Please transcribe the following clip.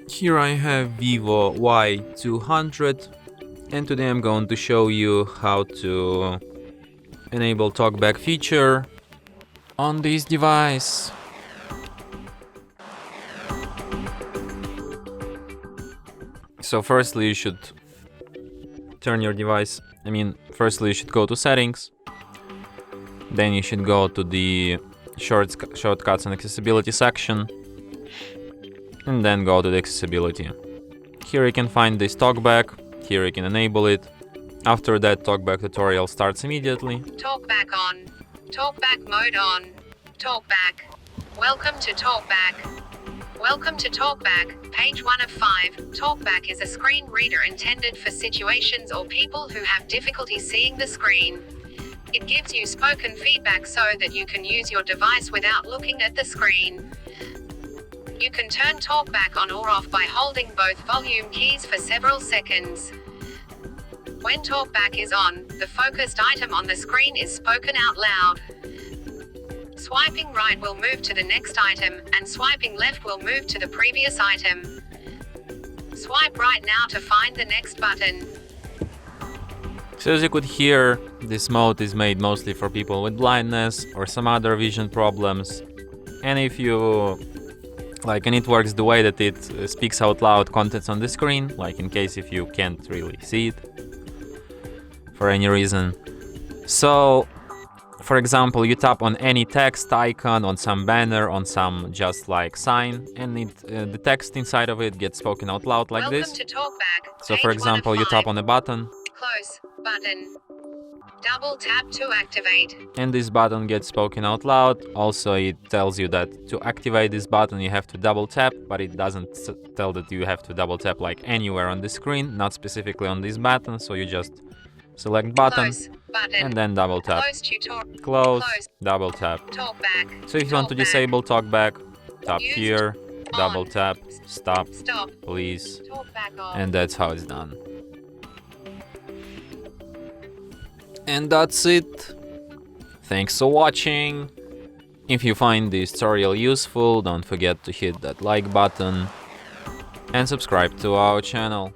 Here I have VIVO Y200, and today I'm going to show you how to enable Talkback feature on this device. So firstly you should turn your device, firstly you should go to settings, then you should go to the shortcuts and accessibility section, and then go to the accessibility. Here you can find this Talkback, here you can enable it. After that, Talkback tutorial starts immediately. Talkback on. Talkback mode on. Talkback. Welcome to Talkback. Welcome to Talkback, page 1 of 5. Talkback is a screen reader intended for situations or people who have difficulty seeing the screen. It gives you spoken feedback so that you can use your device without looking at the screen. You can turn Talkback on or off by holding both volume keys for several seconds. When Talkback is on, the focused item on the screen is spoken out loud. Swiping right will move to the next item, and swiping left will move to the previous item. Swipe right now to find the next button. So as you could hear, this mode is made mostly for people with blindness or some other vision problems. And if you and it works the way that it speaks out loud contents on the screen, like in case if you can't really see it for any reason. So, for example, you tap on any text icon, on some banner, on some just sign, and the text inside of it gets spoken out loud like Welcome this. to Talkback, So for example, you tap on a button. Close button. Double tap to activate. And this button gets spoken out loud. Also, it tells you that to activate this button you have to double tap, but it doesn't tell that you have to double tap anywhere on the screen, not specifically on this button, so you just select button, and then double tap. Close, double tap. Talkback. So if you want to disable Talkback, tap here, double tap, stop, please, and that's how it's done. And that's it. Thanks for watching. If you find this tutorial useful, don't forget to hit that like button and subscribe to our channel.